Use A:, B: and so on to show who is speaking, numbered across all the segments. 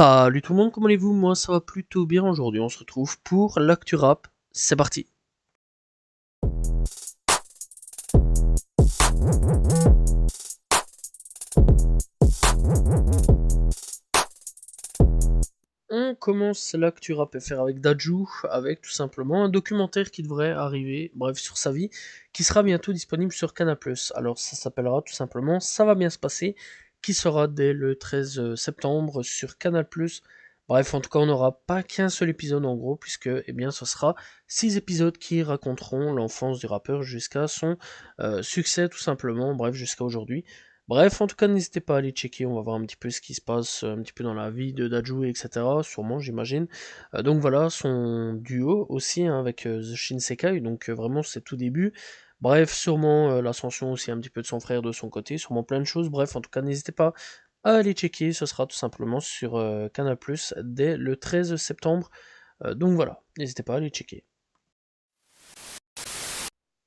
A: Salut tout le monde, comment allez-vous? Moi ça va plutôt bien aujourd'hui, on se retrouve pour l'actu rap, c'est parti. On commence l'actu rap FR avec Dajou, avec tout simplement un documentaire qui devrait arriver, bref sur sa vie, qui sera bientôt disponible sur Canal+. Alors ça s'appellera tout simplement Ça va bien se passer, qui sera dès le 13 septembre sur Canal+. Bref, en tout cas, on n'aura pas qu'un seul épisode en gros, puisque eh bien, ce sera 6 épisodes qui raconteront l'enfance du rappeur jusqu'à son succès tout simplement, bref, jusqu'à aujourd'hui. Bref, en tout cas, n'hésitez pas à aller checker, on va voir un petit peu ce qui se passe un petit peu dans la vie de Dajou, etc. Sûrement, j'imagine. Donc voilà, son duo aussi hein, avec The Shinsekai, donc vraiment c'est tout début. Bref, sûrement l'ascension aussi un petit peu de son frère de son côté, sûrement plein de choses. Bref, en tout cas, n'hésitez pas à aller checker, ce sera tout simplement sur Canal+, dès le 13 septembre. Donc voilà, n'hésitez pas à aller checker.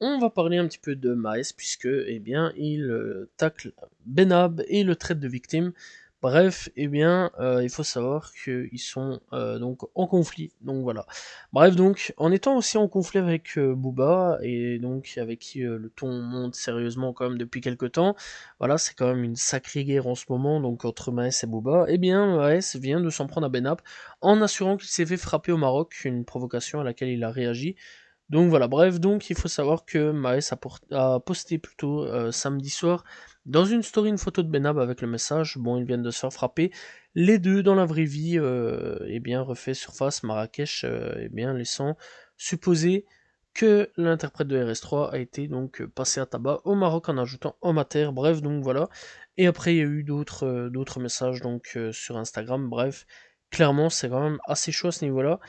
A: On va parler un petit peu de Maes, puisque eh bien, il tacle Benab et le traite de victime. Bref, eh bien, il faut savoir qu'ils sont donc en conflit. Donc voilà. Bref, donc, en étant aussi en conflit avec Booba, et donc avec qui le ton monte sérieusement quand même depuis quelques temps, voilà, c'est quand même une sacrée guerre en ce moment, donc entre Maes et Booba, eh bien, Maes vient de s'en prendre à Benab en assurant qu'il s'est fait frapper au Maroc, une provocation à laquelle il a réagi. Donc voilà, bref, donc il faut savoir que Maes a posté plutôt samedi soir dans une story une photo de Benab avec le message bon, ils viennent de se faire frapper. Les deux dans la vraie vie, eh bien, refait surface Marrakech, eh bien, laissant supposer que l'interprète de RS3 a été donc passé à tabac au Maroc en ajoutant homme à terre. Bref, donc voilà. Et après, il y a eu d'autres messages donc sur Instagram. Bref, clairement, c'est quand même assez chaud à ce niveau-là.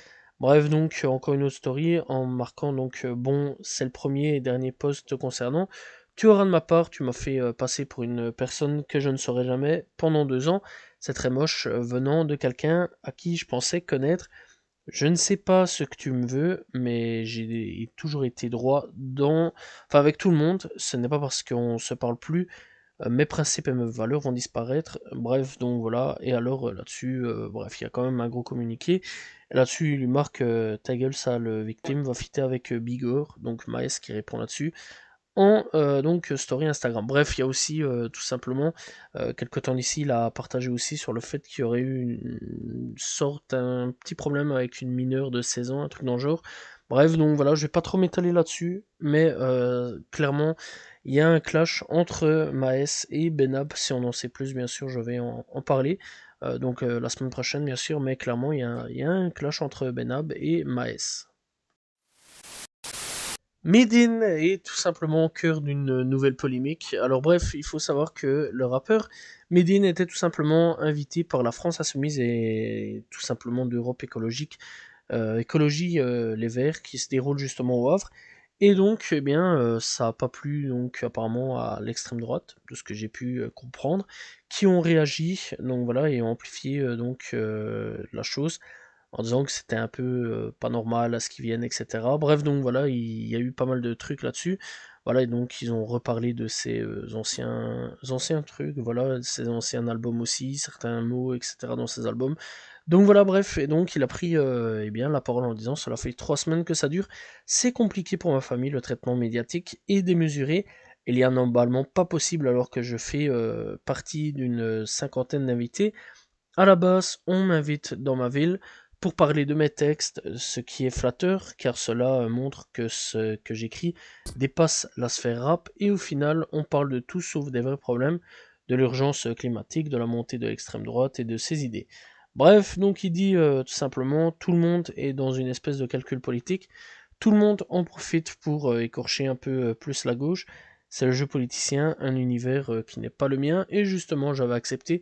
A: Bref, donc, encore une autre story en marquant donc, bon, c'est le premier et dernier post concernant. Tu auras de ma part, tu m'as fait passer pour une personne que je ne saurais jamais pendant 2 ans. C'est très moche venant de quelqu'un à qui je pensais connaître. Je ne sais pas ce que tu me veux, mais j'ai toujours été droit dans, enfin avec tout le monde. Ce n'est pas parce qu'on se parle plus mes principes et mes valeurs vont disparaître. Bref, donc voilà. Et alors là-dessus, bref, il y a quand même un gros communiqué. Là-dessus, il lui marque ta gueule, ça, le victime va fitter avec Bigor, donc Maes qui répond là-dessus. En donc story Instagram. Bref, il y a aussi tout simplement quelque temps d'ici, il a partagé aussi sur le fait qu'il y aurait eu une sorte, un petit problème avec une mineure de 16 ans, un truc dans le genre. Bref, donc voilà, je vais pas trop m'étaler là-dessus, mais clairement, il y a un clash entre Maes et Benab. Si on en sait plus, bien sûr, je vais en parler. Donc la semaine prochaine, bien sûr, mais clairement, il y a un clash entre Benab et Maes. Medine est tout simplement au cœur d'une nouvelle polémique. Alors bref, il faut savoir que le rappeur Medine était tout simplement invité par la France Insoumise et tout simplement d'Europe écologique, écologie les Verts, qui se déroule justement au Havre. Et donc, eh bien, ça n'a pas plu donc apparemment à l'extrême droite, de ce que j'ai pu comprendre, qui ont réagi, donc voilà, et ont amplifié donc la chose en disant que c'était un peu pas normal à ce qu'ils viennent, etc. Bref, donc voilà, il y a eu pas mal de trucs là-dessus. Voilà, et donc ils ont reparlé de ces anciens trucs, voilà, ces anciens albums aussi, certains mots, etc. dans ces albums. Donc voilà, bref, et donc il a pris eh bien, la parole en disant cela fait 3 semaines que ça dure, c'est compliqué pour ma famille, le traitement médiatique est démesuré, il y a un emballement pas possible alors que je fais partie d'une cinquantaine d'invités. À la base, on m'invite dans ma ville pour parler de mes textes, ce qui est flatteur, car cela montre que ce que j'écris dépasse la sphère rap, et au final, on parle de tout sauf des vrais problèmes, de l'urgence climatique, de la montée de l'extrême droite et de ses idées. Bref, donc il dit tout simplement, tout le monde est dans une espèce de calcul politique, tout le monde en profite pour écorcher un peu plus la gauche, c'est le jeu politicien, un univers qui n'est pas le mien, et justement j'avais accepté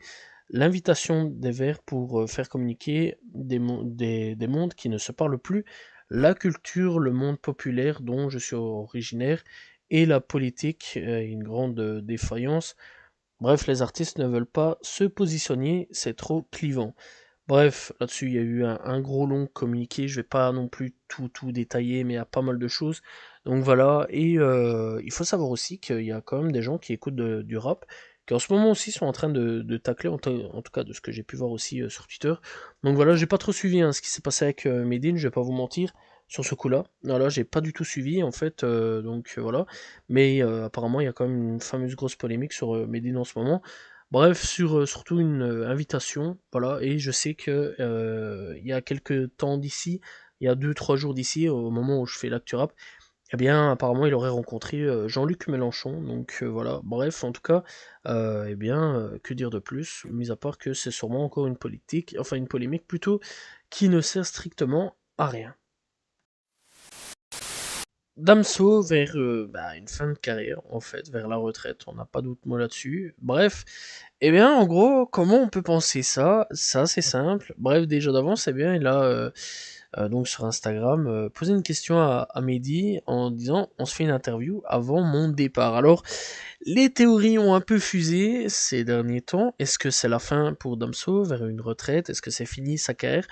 A: l'invitation des Verts pour faire communiquer des mondes qui ne se parlent plus, la culture, le monde populaire dont je suis originaire, et la politique, une grande défaillance. Bref, les artistes ne veulent pas se positionner, c'est trop clivant. Bref, là-dessus, il y a eu un gros long communiqué, je vais pas non plus tout détailler, mais il y a pas mal de choses. Donc voilà, et il faut savoir aussi qu'il y a quand même des gens qui écoutent du rap, qui en ce moment aussi sont en train de tacler, en tout cas de ce que j'ai pu voir aussi sur Twitter. Donc voilà, j'ai pas trop suivi ce qui s'est passé avec Medine, je vais pas vous mentir, sur ce coup-là. Voilà, j'ai pas du tout suivi en fait, donc voilà. Mais apparemment, il y a quand même une fameuse grosse polémique sur Medine en ce moment. Bref, sur surtout une invitation, voilà, et je sais que il y a quelques temps d'ici, il y a 2-3 jours d'ici, au moment où je fais l'actu rap, eh bien, apparemment, il aurait rencontré Jean-Luc Mélenchon, donc voilà. Bref, en tout cas, eh bien, que dire de plus, mis à part que c'est sûrement encore une politique, enfin une polémique plutôt, qui ne sert strictement à rien. Damso vers une fin de carrière, en fait, vers la retraite, on n'a pas d'autre mot là-dessus. Bref, eh bien, en gros, comment on peut penser ça? Ça, c'est simple. Bref, déjà d'avance, eh bien, il a donc sur Instagram posé une question à Mehdi en disant on se fait une interview avant mon départ. Alors, les théories ont un peu fusé ces derniers temps. Est-ce que c'est la fin pour Damso vers une retraite? Est-ce que c'est fini sa carrière?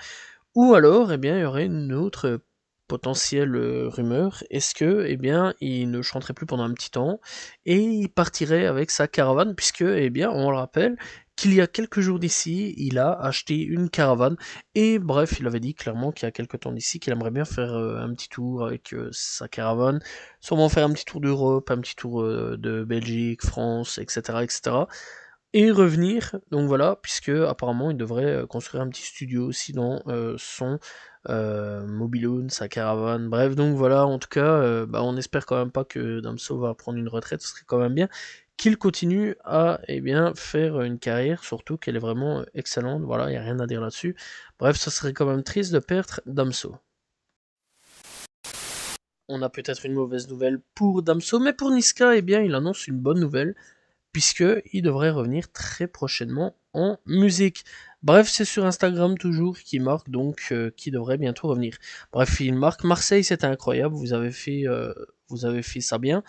A: Ou alors, eh bien, il y aurait une autre potentielle rumeur. Est-ce que, eh bien, il ne chanterait plus pendant un petit temps et il partirait avec sa caravane, puisque, eh bien, on le rappelle, qu'il y a quelques jours d'ici, il a acheté une caravane et bref, il avait dit clairement qu'il y a quelques temps d'ici qu'il aimerait bien faire un petit tour avec sa caravane, sûrement faire un petit tour d'Europe, un petit tour de Belgique, France, etc., etc. Et revenir, donc voilà, puisque apparemment il devrait construire un petit studio aussi dans son mobilhome, sa caravane, bref, donc voilà, en tout cas, on espère quand même pas que Damso va prendre une retraite, ce serait quand même bien qu'il continue à faire une carrière, surtout qu'elle est vraiment excellente, voilà, il n'y a rien à dire là-dessus. Bref, ça serait quand même triste de perdre Damso. On a peut-être une mauvaise nouvelle pour Damso, mais pour Niska, eh bien, il annonce une bonne nouvelle, puisqu'il devrait revenir très prochainement en musique. Bref, c'est sur Instagram toujours qui marque donc qui devrait bientôt revenir. Bref, il marque Marseille, c'était incroyable, vous avez fait ça bien.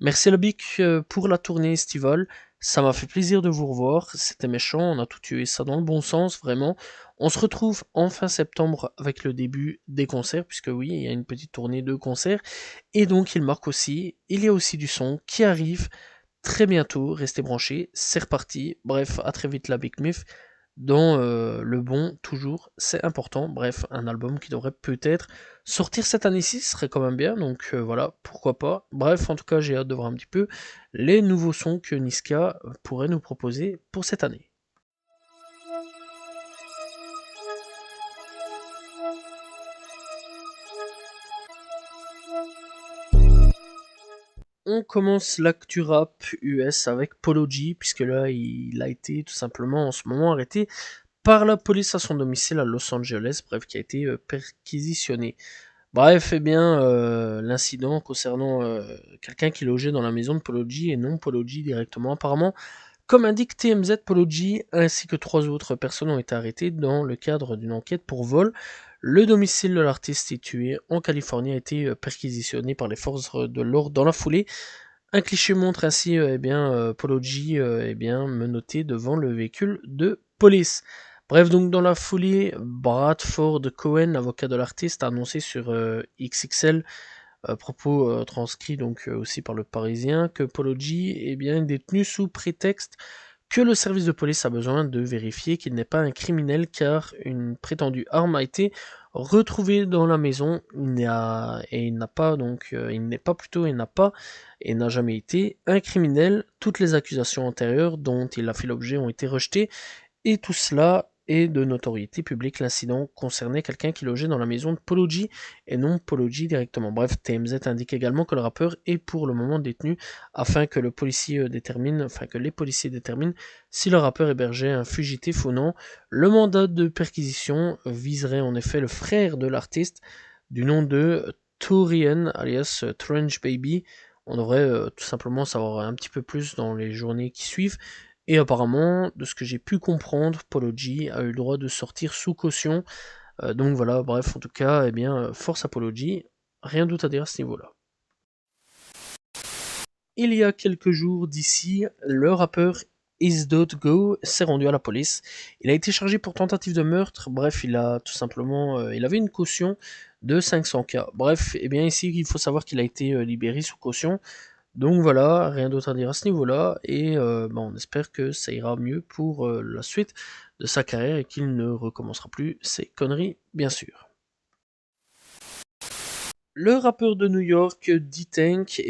A: Merci le Bic pour la tournée estivale, ça m'a fait plaisir de vous revoir, c'était méchant, on a tout tué ça dans le bon sens, vraiment. On se retrouve en fin septembre avec le début des concerts, puisque oui, il y a une petite tournée de concerts. Et donc il marque aussi, il y a aussi du son qui arrive très bientôt, restez branchés, c'est reparti. Bref, à très vite la Big Miff, dans le bon, toujours, c'est important. Bref, un album qui devrait peut-être sortir cette année-ci, ce serait quand même bien, donc voilà, pourquoi pas. Bref, en tout cas, j'ai hâte de voir un petit peu les nouveaux sons que Niska pourrait nous proposer pour cette année. On commence l'actu rap US avec Polo G, puisque là, il a été tout simplement en ce moment arrêté par la police à son domicile à Los Angeles, bref, qui a été perquisitionné. Bref, l'incident concernant quelqu'un qui logeait dans la maison de Polo G et non Polo G directement, apparemment, comme indique TMZ, Polo G ainsi que 3 autres personnes ont été arrêtées dans le cadre d'une enquête pour vol. Le domicile de l'artiste situé en Californie a été perquisitionné par les forces de l'ordre dans la foulée. Un cliché montre ainsi Polo G menotté devant le véhicule de police. Bref, donc dans la foulée, Bradford Cohen, avocat de l'artiste, a annoncé sur XXL, propos transcrits donc aussi par le Parisien, que Polo G est détenu sous prétexte que le service de police a besoin de vérifier qu'il n'est pas un criminel car une prétendue arme a été retrouvée dans la maison. Il n'a pas et n'a jamais été un criminel. Toutes les accusations antérieures dont il a fait l'objet ont été rejetées et tout cela est de notoriété publique. L'incident concernait quelqu'un qui logeait dans la maison de Polo G et non Polo G directement. Bref, TMZ indique également que le rappeur est pour le moment détenu afin que les policiers déterminent si le rappeur hébergeait un fugitif ou non. Le mandat de perquisition viserait en effet le frère de l'artiste du nom de Torian alias Trench Baby. On devrait tout simplement savoir un petit peu plus dans les journées qui suivent. Et apparemment, de ce que j'ai pu comprendre, Polo G a eu le droit de sortir sous caution. Donc voilà, bref, en tout cas, force à Polo G. Rien d'autre à dire à ce niveau-là. Il y a quelques jours d'ici, le rappeur Is.Go s'est rendu à la police. Il a été chargé pour tentative de meurtre. Bref, il a tout simplement, il avait une caution de 500K. Bref, ici, il faut savoir qu'il a été libéré sous caution. Donc voilà, rien d'autre à dire à ce niveau-là, et on espère que ça ira mieux pour la suite de sa carrière et qu'il ne recommencera plus ces conneries, bien sûr. Le rappeur de New York, D-Tank,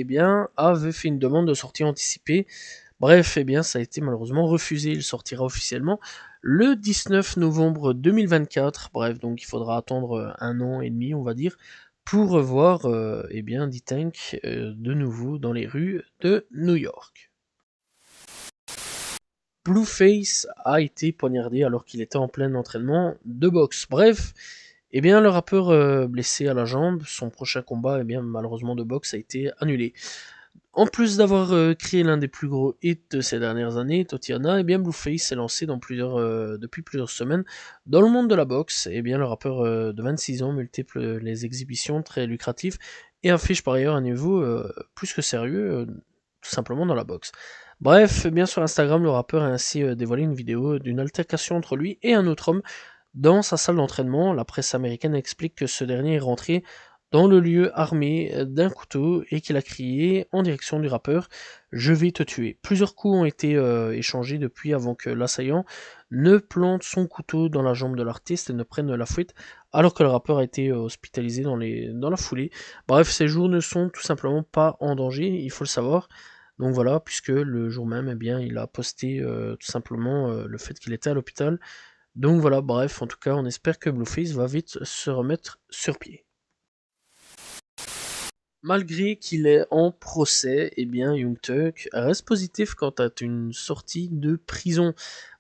A: avait fait une demande de sortie anticipée. Bref, ça a été malheureusement refusé. Il sortira officiellement le 19 novembre 2024. Bref, donc il faudra attendre 1 an et demi, on va dire, pour revoir D-Tank de nouveau dans les rues de New York. Blueface a été poignardé alors qu'il était en plein entraînement de boxe. Bref, le rappeur blessé à la jambe, son prochain combat, malheureusement de boxe, a été annulé. En plus d'avoir créé l'un des plus gros hits de ces dernières années, Tatiana, Blueface s'est lancé depuis plusieurs semaines dans le monde de la boxe. Le rappeur de 26 ans multiplie les exhibitions très lucratives et affiche par ailleurs un niveau plus que sérieux, tout simplement dans la boxe. Bref, sur Instagram, le rappeur a ainsi dévoilé une vidéo d'une altercation entre lui et un autre homme dans sa salle d'entraînement. La presse américaine explique que ce dernier est rentré dans le lieu armé d'un couteau et qu'il a crié en direction du rappeur « Je vais te tuer ». Plusieurs coups ont été échangés depuis avant que l'assaillant ne plante son couteau dans la jambe de l'artiste et ne prenne la fuite, alors que le rappeur a été hospitalisé dans la foulée. Bref, ses jours ne sont tout simplement pas en danger, il faut le savoir. Donc voilà, puisque le jour même, il a posté tout simplement le fait qu'il était à l'hôpital. Donc voilà, bref, en tout cas, on espère que Blueface va vite se remettre sur pied. Malgré qu'il est en procès, Young Thug reste positif quant à une sortie de prison.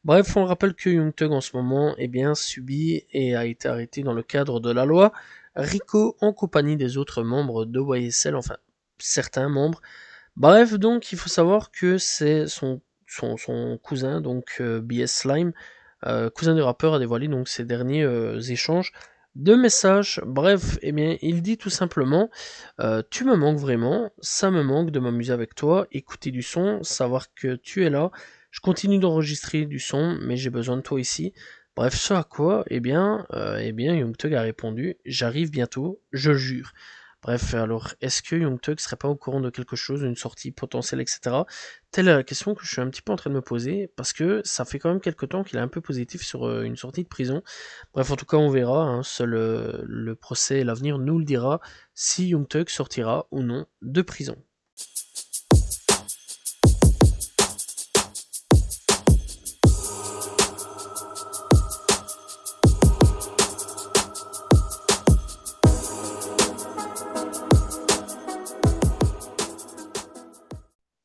A: Bref, on rappelle que Young Thug en ce moment subit et a été arrêté dans le cadre de la loi RICO en compagnie des autres membres de YSL, enfin certains membres. Bref, donc il faut savoir que c'est son cousin, donc BS Slime, cousin du rappeur, a dévoilé donc ces derniers échanges de messages. Bref, il dit tout simplement tu me manques vraiment, ça me manque de m'amuser avec toi, écouter du son, savoir que tu es là. Je continue d'enregistrer du son, mais j'ai besoin de toi ici. Bref, ce à quoi, Young Thug a répondu j'arrive bientôt, je jure. Bref, alors, est-ce que Young Thug serait pas au courant de quelque chose, d'une sortie potentielle, etc. Telle est la question que je suis un petit peu en train de me poser, parce que ça fait quand même quelques temps qu'il est un peu positif sur une sortie de prison. Bref, en tout cas, on verra, seul le procès et l'avenir nous le dira, si Young Thug sortira ou non de prison.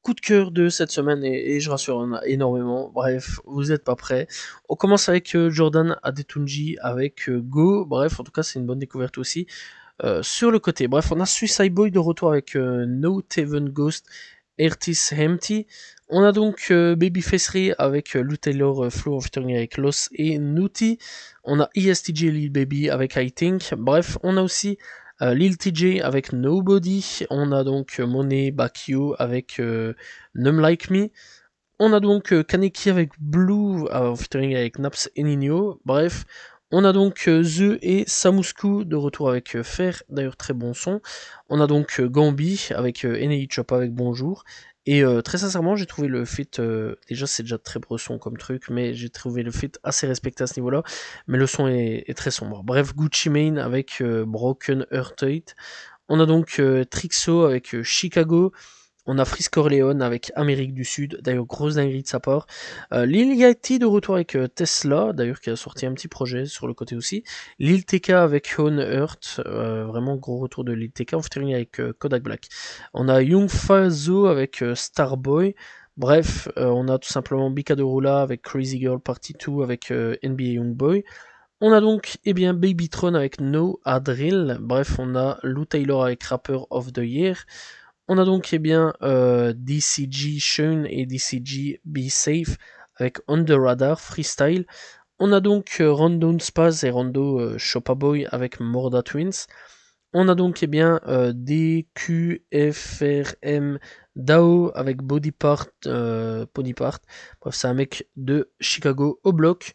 A: Coup de cœur de cette semaine, et je rassure, on a énormément. Bref, vous n'êtes pas prêts. On commence avec Jordan Adetunji avec Go. Bref, en tout cas, c'est une bonne découverte aussi. Sur le côté, bref, on a Suicide Boy de retour avec No Taven Ghost, Ertis Empty. On a donc Babyface Ray avec Lou Taylor, Flow of featuring avec Loss et Nuti. On a ESTJ Lil Baby avec I Think. Bref, on a aussi Lil TJ avec Nobody. On a donc Monet Back You avec Numb Like Me. On a donc Kaneki avec Blue featuring avec Naps et Nino. Bref, on a donc The et Samusku de retour avec Fer, d'ailleurs très bon son. On a donc Gambi avec Enei Choppa avec Bonjour. Et très sincèrement, j'ai trouvé le feat, déjà c'est déjà très bresson comme truc, mais j'ai trouvé le feat assez respecté à ce niveau-là, mais le son est très sombre. Bref, Gucci Mane avec Broken Hearted. On a donc Trixo avec Chicago. On a Frisk Corleone avec Amérique du Sud, d'ailleurs grosse dinguerie de sa part. Lil Yachty de retour avec Tesla, d'ailleurs qui a sorti un petit projet sur le côté aussi. Lil TK avec On Earth, vraiment gros retour de Lil TK en featuring avec Kodak Black. On a Young Fazo avec Starboy. Bref, on a tout simplement Bika de Rula avec Crazy Girl Party 2 avec NBA Youngboy. On a donc Babytron avec No Adrill. Bref, on a Lou Taylor avec Rapper of the Year. On a donc DCG Sean et DCG Be Safe avec On The Radar Freestyle. On a donc Rondo Spaz et Rondo Chopaboy avec Morda Twins. On a donc DQFRM Dao avec Body Part. Bref, c'est un mec de Chicago au bloc.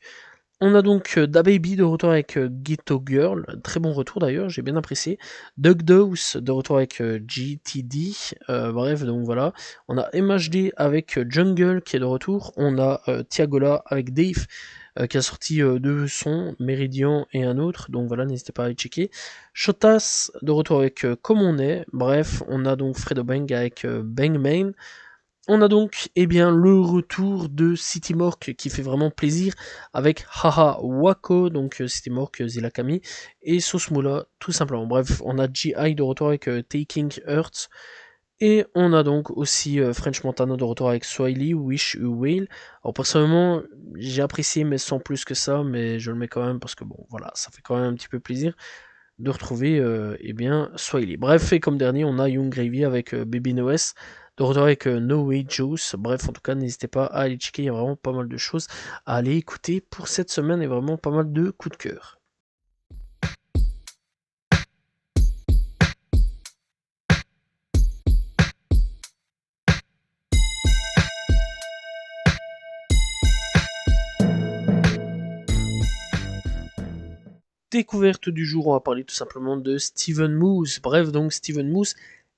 A: On a donc DaBaby de retour avec Ghetto Girl, très bon retour d'ailleurs, j'ai bien apprécié. Doug Dose de retour avec GTD, bref, donc voilà. On a MHD avec Jungle qui est de retour. On a Tiagola avec Dave qui a sorti deux sons, Meridian et un autre, donc voilà, n'hésitez pas à aller checker. Shotas de retour avec Comme on est, bref, on a donc Fredo Bang avec Bang Main. On a donc le retour de City Mork qui fait vraiment plaisir avec Haha Wako, donc City Mork, Zilakami et Sosmula tout simplement. Bref, on a GI de retour avec Taking Earth et on a donc aussi French Montana de retour avec Swiley, Wish You Will. Alors personnellement, j'ai apprécié mais sans plus que ça, mais je le mets quand même parce que bon voilà, ça fait quand même un petit peu plaisir de retrouver Swiley. Bref, et comme dernier, on a Young Gravy avec Baby Noes, de retour avec No Way Juice. Bref, en tout cas, n'hésitez pas à aller checker, il y a vraiment pas mal de choses à aller écouter pour cette semaine et vraiment pas mal de coups de cœur. Découverte du jour, on va parler tout simplement de Steven Moose. Bref, donc Steven Moose,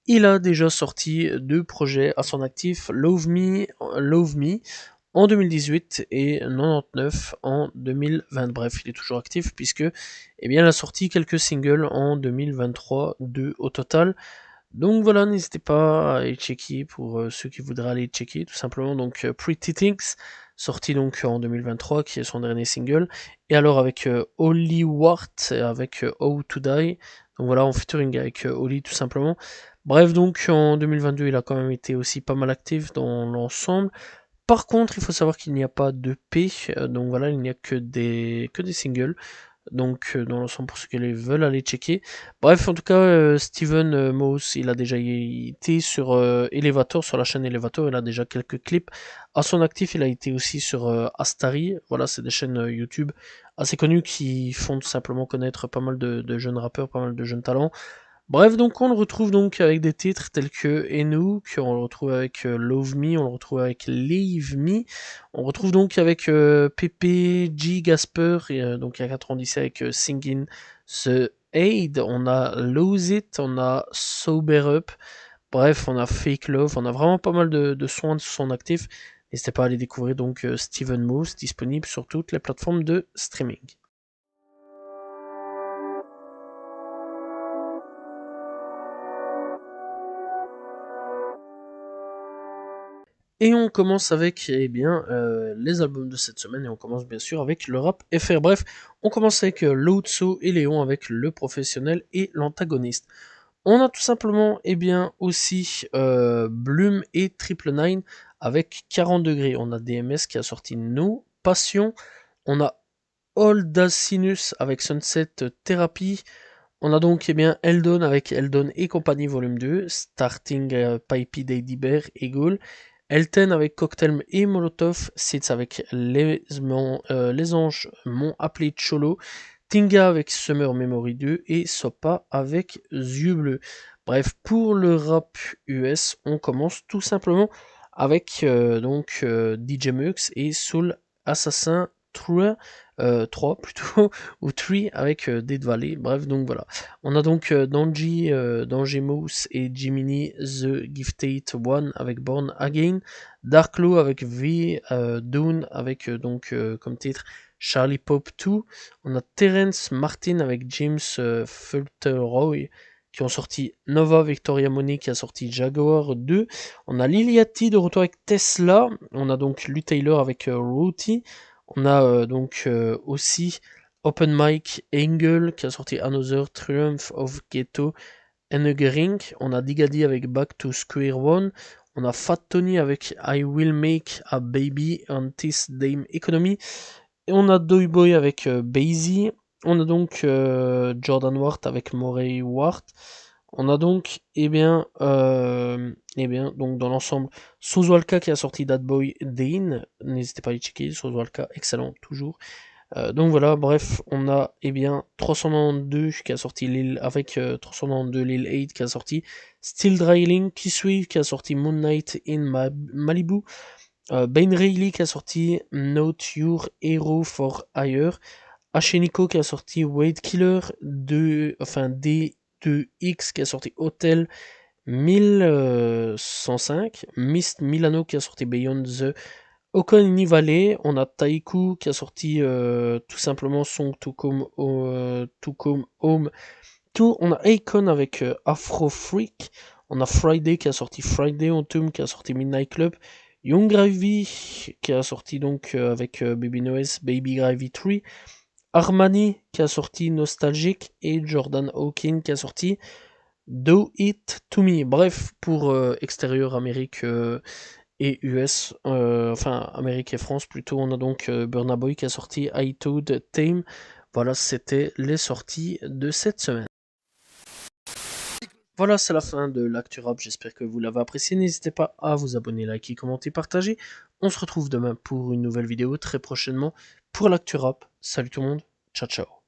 A: il a déjà sorti deux projets à son actif, Love Me en 2018 et 99 en 2020. Bref, il est toujours actif puisque il a sorti quelques singles en 2023, deux au total. Donc voilà, n'hésitez pas à aller checker pour ceux qui voudraient aller checker tout simplement. Donc Pretty Things, sorti donc en 2023, qui est son dernier single. Et alors avec Holly Wart, avec How to Die. Donc voilà, en featuring avec Holly tout simplement. Bref, donc en 2022, il a quand même été aussi pas mal actif dans l'ensemble. Par contre, il faut savoir qu'il n'y a pas de P, donc voilà, il n'y a que des singles. Donc dans l'ensemble pour ceux qui veulent aller checker. Bref, en tout cas, Steven Moose, il a déjà été sur Elevator, sur la chaîne Elevator, il a déjà quelques clips à son actif. Il a été aussi sur Astari, voilà, c'est des chaînes YouTube assez connues qui font tout simplement connaître pas mal de jeunes rappeurs, pas mal de jeunes talents. Bref, donc on le retrouve donc avec des titres tels que Enoch, on le retrouve avec Love Me, on le retrouve avec Leave Me, on retrouve donc avec Pepe, G, Gasper, et donc il y a 90 avec Singing the Aid, on a Lose It, on a Sober Up, bref, on a Fake Love, on a vraiment pas mal de sons de son actif. N'hésitez pas à aller découvrir donc Steven Moose, disponible sur toutes les plateformes de streaming. Et on commence avec les albums de cette semaine et on commence bien sûr avec le rap FR. Bref, on commence avec Lotso et Léon avec le professionnel et l'antagoniste. On a tout simplement aussi Bloom et Triple Nine avec 40 degrés. On a DMS qui a sorti No Passion. On a Oldacinus avec Sunset Therapy. On a donc Eldon avec Eldon et compagnie volume 2, Starting Pipey Daddy Bear et Gaulle, Elten avec Cocktail et Molotov, Sits avec les Anges m'ont appelé Cholo, Tinga avec Summer Memory 2 et Sopa avec Yeux Bleus. Bref, pour le rap US, on commence tout simplement avec DJ Mux et Soul Assassin 3, 3 plutôt, ou 3 avec Dead Valley. Bref, donc voilà. On a donc Danji, Mouse et Jiminy The Gifted One avec Born Again, Darklo avec V, Dawn avec comme titre Charlie Pop 2. On a Terence Martin avec James Fulteroy qui ont sorti Nova, Victoria Money qui a sorti Jaguar 2. On a Liliati de retour avec Tesla. On a donc Lu Taylor avec Rooty. On a aussi Open Mike Engel qui a sorti Another Triumph of Ghetto Enegering. On a Digadi avec Back to Square One. On a Fat Tony avec I Will Make a Baby on This Dame Economy. Et on a Doy Boy avec Basie. On a donc Jordan Wart avec Morey Wart. On a donc, donc dans l'ensemble, Sozwalka qui a sorti That Boy Dane. N'hésitez pas à aller checker, Sozwalka, excellent, toujours. Donc voilà, bref, on a 392 qui a sorti Lil, avec 392 Lil 8 qui a sorti Still Dryling, Kisswave qui a sorti Moon Knight in Malibu, Bane Reilly qui a sorti Not Your Hero for Hire. Asheniko qui a sorti Wade Killer. D2X qui a sorti Hotel 1105. Mist Milano qui a sorti Beyond the Okoni Valley. On a Taiku qui a sorti tout simplement Song to Come Home. On a Akon avec Afro Freak. On a Friday qui a sorti Friday Autumn qui a sorti Midnight Club. Young Gravy qui a sorti donc avec Baby Noise Baby Gravy 3. Armani qui a sorti Nostalgic et Jordan Hawkins qui a sorti Do It To Me. Bref, pour extérieur Amérique et US, enfin Amérique et France plutôt, on a donc Burna Boy qui a sorti I Told Tame. Voilà, c'était les sorties de cette semaine. Voilà, c'est la fin de l'Actu Rap, j'espère que vous l'avez apprécié. N'hésitez pas à vous abonner, liker, commenter, partager. On se retrouve demain pour une nouvelle vidéo très prochainement pour l'Actu Rap. Salut tout le monde, ciao ciao.